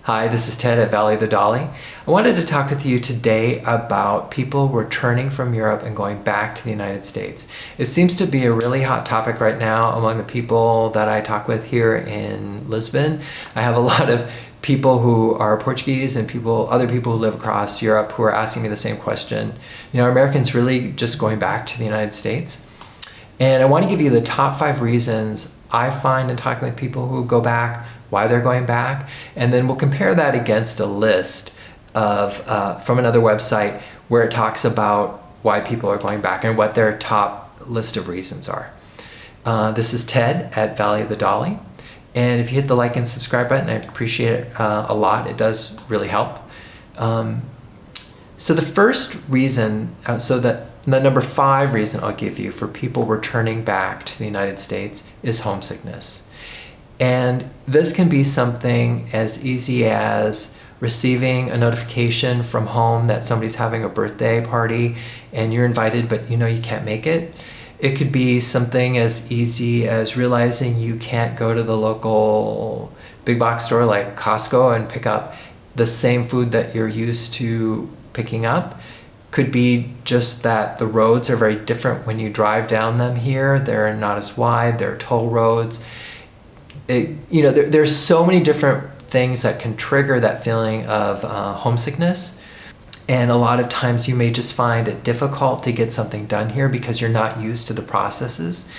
Hi, this is Ted at Valley of the Dolly. I wanted to talk with you today about people returning from Europe and going back to the United States. It seems to be a really hot topic right now among the people that I talk with here in Lisbon. I have a lot of people who are Portuguese and other people who live across Europe who are asking me the same question. You know, are Americans really just going back to the United States? And I want to give you the top 5 reasons I find in talking with people who go back, why they're going back, and then we'll compare that against a list of from another website where it talks about why people are going back and what their top list of reasons are. This is Ted at Valley of the Dolly, and if you hit the like and subscribe button, I appreciate it a lot. It does really help. So the first reason, the number 5 reason I'll give you for people returning back to the United States is homesickness. And this can be something as easy as receiving a notification from home that somebody's having a birthday party and you're invited, but you know you can't make it. It could be something as easy as realizing you can't go to the local big box store like Costco and pick up the same food that you're used to picking up. Could be just that the roads are very different when you drive down them here. They're not as wide, they're toll roads. There's so many different things that can trigger that feeling of homesickness. And a lot of times you may just find it difficult to get something done here because you're not used to the processes.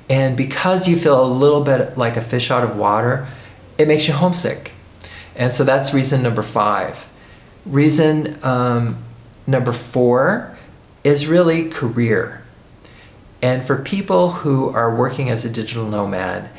And because you feel a little bit like a fish out of water, it makes you homesick. And so that's reason number 5. Reason number 4 is really career. And for people who are working as a digital nomad,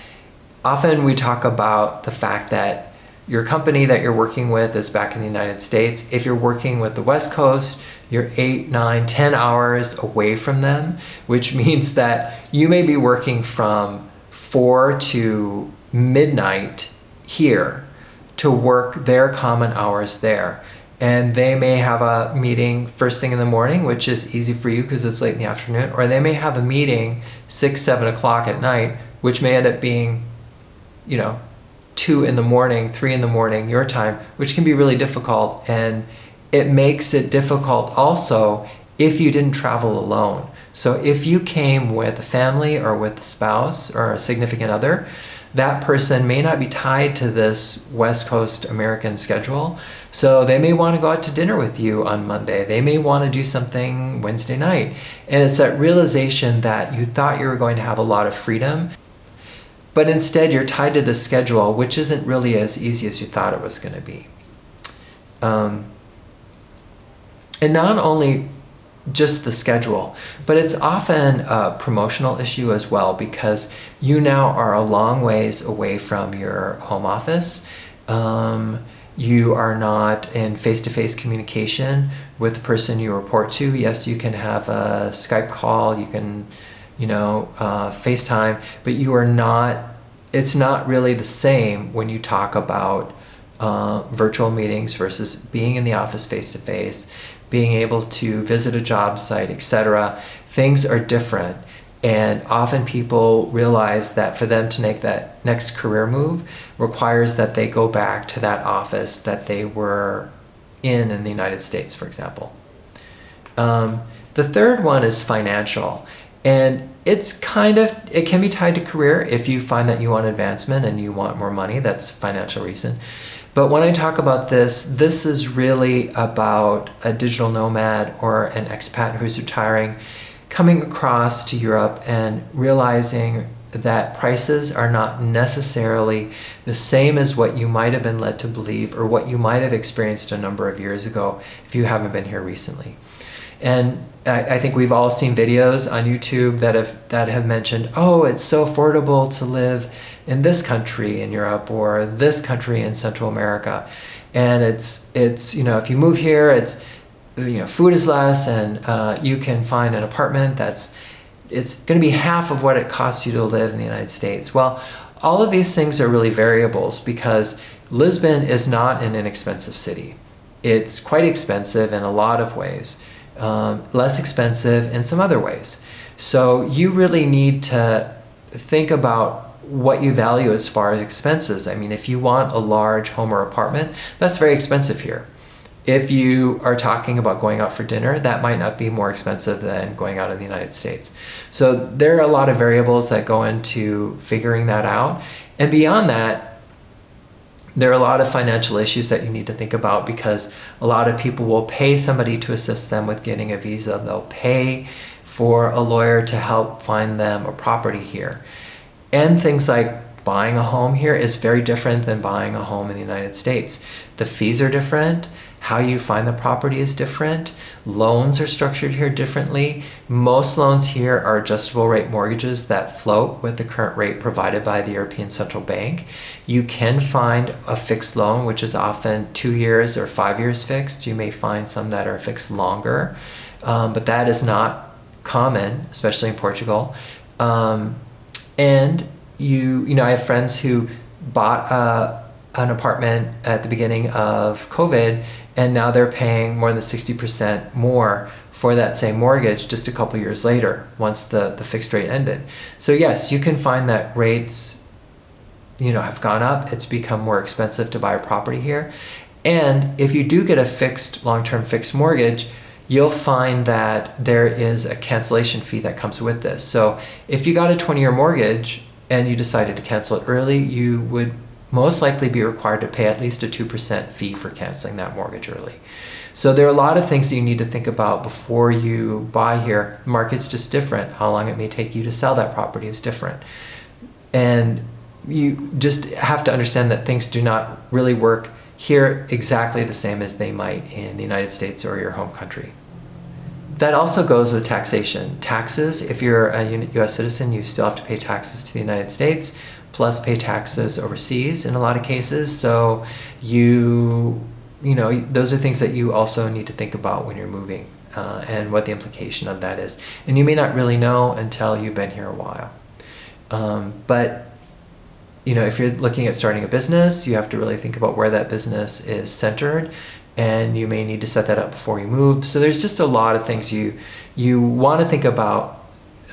often we talk about the fact that your company that you're working with is back in the United States. If you're working with the West Coast, you're 8, 9, 10 hours away from them, which means that you may be working from 4 to midnight here to work their common hours there. And they may have a meeting first thing in the morning, which is easy for you because it's late in the afternoon, or they may have a meeting 6, 7 o'clock at night, which may end up being 2 in the morning, 3 in the morning, your time, which can be really difficult. And it makes it difficult also if you didn't travel alone. So if you came with a family or with a spouse or a significant other, that person may not be tied to this West Coast American schedule. So they may want to go out to dinner with you on Monday. They may want to do something Wednesday night. And it's that realization that you thought you were going to have a lot of freedom, but instead you're tied to the schedule, which isn't really as easy as you thought it was going to be. And not only just the schedule, but it's often a promotional issue as well, because you now are a long ways away from your home office. You are not in face-to-face communication with the person you report to. Yes, you can have a Skype call, you can FaceTime, but it's not really the same when you talk about virtual meetings versus being in the office face-to-face, being able to visit a job site, etc. Things are different. And often people realize that for them to make that next career move requires that they go back to that office that they were in the United States, for example. The third one is financial. And it can be tied to career. If you find that you want advancement and you want more money, that's a financial reason. But when I talk about this is really about a digital nomad or an expat who's retiring, coming across to Europe and realizing that prices are not necessarily the same as what you might have been led to believe or what you might have experienced a number of years ago if you haven't been here recently. And I think we've all seen videos on YouTube that have mentioned, oh, it's so affordable to live in this country in Europe or this country in Central America. And it's if you move here, food is less and you can find an apartment it's going to be half of what it costs you to live in the United States. Well, all of these things are really variables because Lisbon is not an inexpensive city. It's quite expensive in a lot of ways. Less expensive in some other ways. So you really need to think about what you value as far as expenses. I mean, if you want a large home or apartment, that's very expensive here. If you are talking about going out for dinner, that might not be more expensive than going out in the United States. So there are a lot of variables that go into figuring that out. And beyond that, there are a lot of financial issues that you need to think about, because a lot of people will pay somebody to assist them with getting a visa. They'll pay for a lawyer to help find them a property here. And things like buying a home here is very different than buying a home in the United States. The fees are different. How you find the property is different. Loans are structured here differently. Most loans here are adjustable rate mortgages that float with the current rate provided by the European Central Bank. You can find a fixed loan, which is often 2 years or 5 years fixed. You may find some that are fixed longer, but that is not common, especially in Portugal. And I have friends who bought an apartment at the beginning of COVID, and now they're paying more than 60% more for that same mortgage just a couple years later, once the fixed rate ended. So yes, you can find that rates, have gone up. It's become more expensive to buy a property here. And if you do get a fixed, long-term fixed mortgage, you'll find that there is a cancellation fee that comes with this. So if you got a 20-year mortgage and you decided to cancel it early, you would most likely be required to pay at least a 2% fee for canceling that mortgage early. So there are a lot of things that you need to think about before you buy here. The market's just different. How long it may take you to sell that property is different. And you just have to understand that things do not really work here exactly the same as they might in the United States or your home country. That also goes with taxation. Taxes, if you're a US citizen, you still have to pay taxes to the United States, plus pay taxes overseas in a lot of cases. So those are things that you also need to think about when you're moving, and what the implication of that is. And you may not really know until you've been here a while. But if you're looking at starting a business, you have to really think about where that business is centered, and you may need to set that up before you move. So there's just a lot of things you want to think about,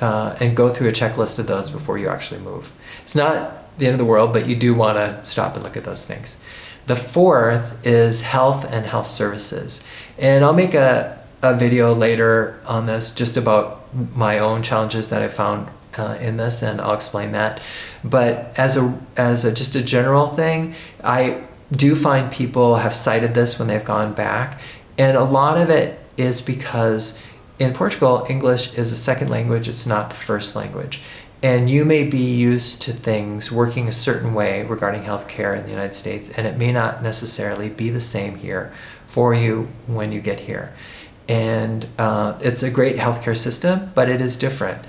and go through a checklist of those before you actually move. It's not the end of the world, but you do want to stop and look at those things. The fourth is health and health services. And I'll make a video later on this just about my own challenges that I found in this, and I'll explain that. But as just a general thing, I do find people have cited this when they've gone back, and a lot of it is because in Portugal, English is a second language. It's not the first language. And you may be used to things working a certain way regarding healthcare in the United States, and it may not necessarily be the same here for you when you get here. And it's a great healthcare system, but it is different.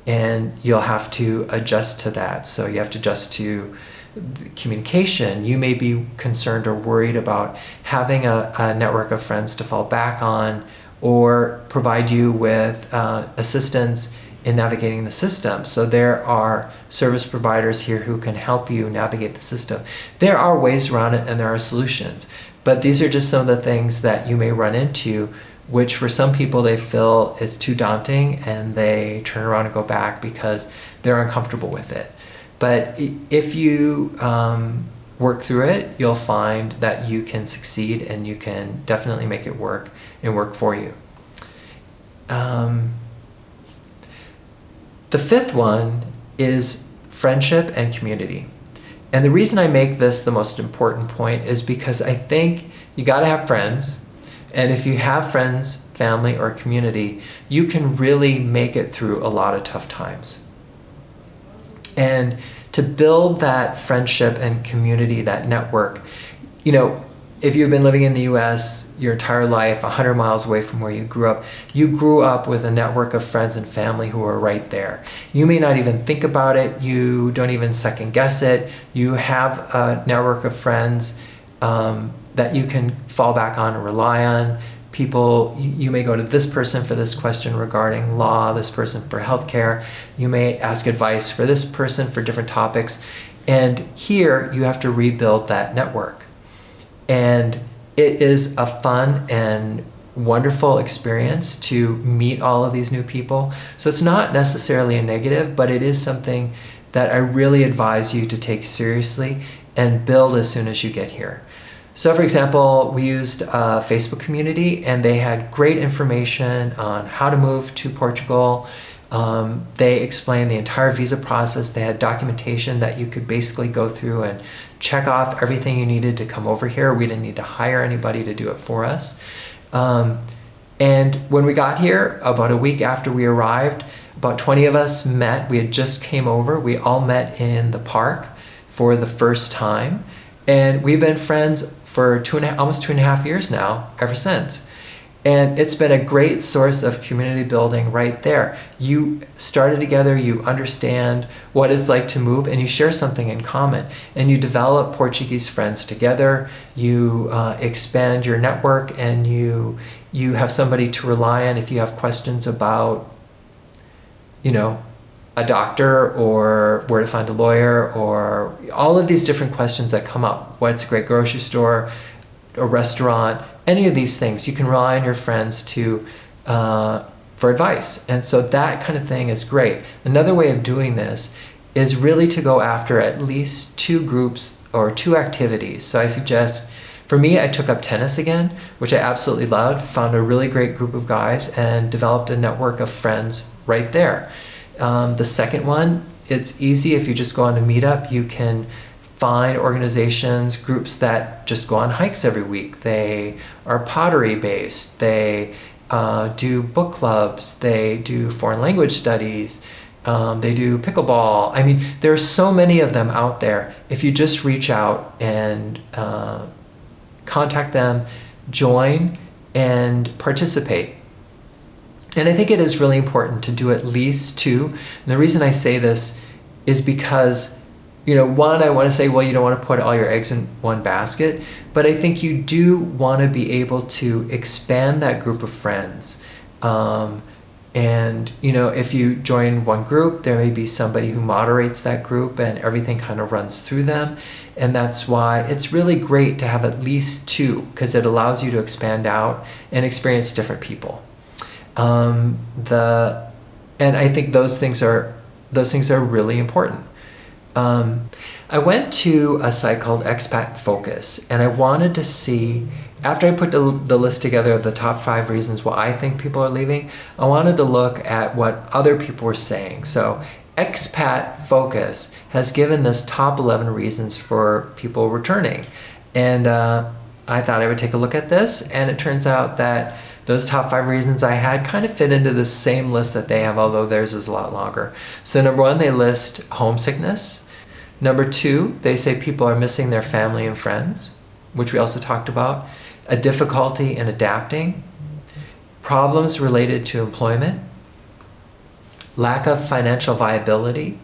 And you'll have to adjust to that. So you have to adjust to communication. You may be concerned or worried about having a network of friends to fall back on, or provide you with assistance in navigating the system. So there are service providers here who can help you navigate the system. There are ways around it, and there are solutions. But these are just some of the things that you may run into, which for some people they feel it's too daunting, and they turn around and go back because they're uncomfortable with it. But if you work through it, you'll find that you can succeed, and you can definitely make it work and work for you. The fifth one is friendship and community. And the reason I make this the most important point is because I think you got to have friends. And if you have friends, family, or community, you can really make it through a lot of tough times. And to build that friendship and community, that network, if you've been living in the US your entire life, 100 miles away from where you grew up with a network of friends and family who are right there. You may not even think about it. You don't even second guess it. You have a network of friends that you can fall back on and rely on. People, you may go to this person for this question regarding law, this person for healthcare. You may ask advice for this person for different topics. And here you have to rebuild that network. And it is a fun and wonderful experience to meet all of these new people. So it's not necessarily a negative, but it is something that I really advise you to take seriously and build as soon as you get here. So for example, we used a Facebook community, and they had great information on how to move to Portugal. They explained the entire visa process. They had documentation that you could basically go through and check off everything you needed to come over here. We didn't need to hire anybody to do it for us. And when we got here, about a week after we arrived, about 20 of us met. We had just came over. We all met in the park for the first time. And we've been friends for almost 2.5 years now, ever since. And it's been a great source of community building right there. You started together, you understand what it's like to move, and you share something in common. And you develop Portuguese friends together, you expand your network, and you have somebody to rely on if you have questions about, you know, a doctor or where to find a lawyer or all of these different questions that come up. What's a great grocery store, a restaurant, any of these things. You can rely on your friends for advice. And so that kind of thing is great. Another way of doing this is really to go after at least 2 groups or 2 activities. So I suggest, for me, I took up tennis again, which I absolutely loved, found a really great group of guys and developed a network of friends right there. The second one, it's easy. If you just go on a meetup, you can find organizations, groups that just go on hikes every week. They are pottery based. They do book clubs. They do foreign language studies. They do pickleball. I mean, there are so many of them out there. If you just reach out and contact them, join, and participate. And I think it is really important to do at least 2. And the reason I say this is because, you know, one, I want to say, well, you don't want to put all your eggs in one basket, but I think you do want to be able to expand that group of friends. And, you know, if you join one group, there may be somebody who moderates that group and everything kind of runs through them. And that's why it's really great to have at least 2, because it allows you to expand out and experience different people. And I think those things are really important. I went to a site called Expat Focus, and I wanted to see, after I put the list together of the top 5 reasons why I think people are leaving, I wanted to look at what other people were saying. So Expat Focus has given this top 11 reasons for people returning. And I thought I would take a look at this, and it turns out that those top 5 reasons I had kind of fit into the same list that they have, although theirs is a lot longer. So number 1, they list homesickness. Number 2, they say people are missing their family and friends, which we also talked about. A difficulty in adapting. Problems related to employment. Lack of financial viability.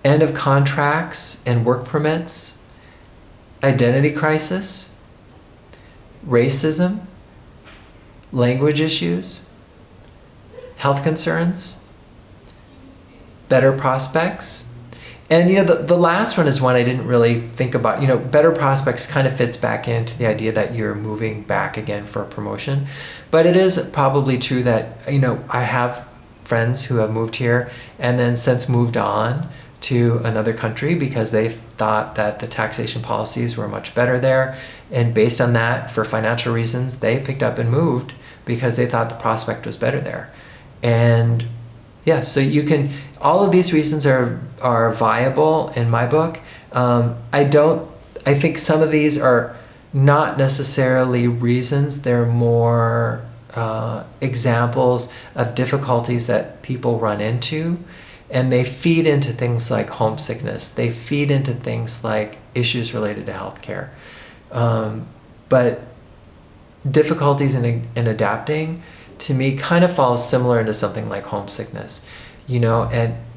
End of contracts and work permits. Identity crisis. Racism. Language issues, health concerns, better prospects. And, you know, the last one is one I didn't really think about. You know, better prospects kind of fits back into the idea that you're moving back again for a promotion. But it is probably true that, you know, I have friends who have moved here and then since moved on to another country because they thought that the taxation policies were much better there. And based on that, for financial reasons, they picked up and moved because they thought the prospect was better there. And yeah, so you can, all of these reasons are viable in my book. I think some of these are not necessarily reasons, they're more examples of difficulties that people run into. And they feed into things like homesickness. They feed into things like issues related to healthcare. But difficulties in adapting, to me, kind of falls similar into something like homesickness, you know,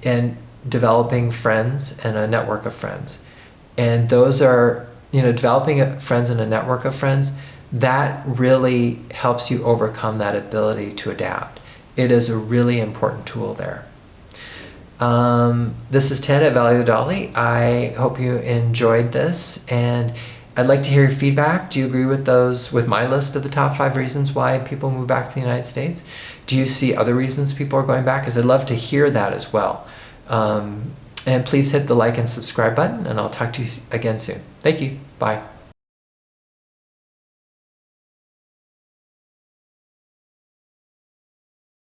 and developing friends and a network of friends. And those are, you know, developing friends and a network of friends, that really helps you overcome that ability to adapt. It is a really important tool there. This is Ted at Value the Dolly. I hope you enjoyed this, and I'd like to hear your feedback. Do you agree with my list of the top 5 reasons why people move back to the United States? Do you see other reasons people are going back? Because I'd love to hear that as well. And please hit the like and subscribe button, and I'll talk to you again soon. Thank you. Bye.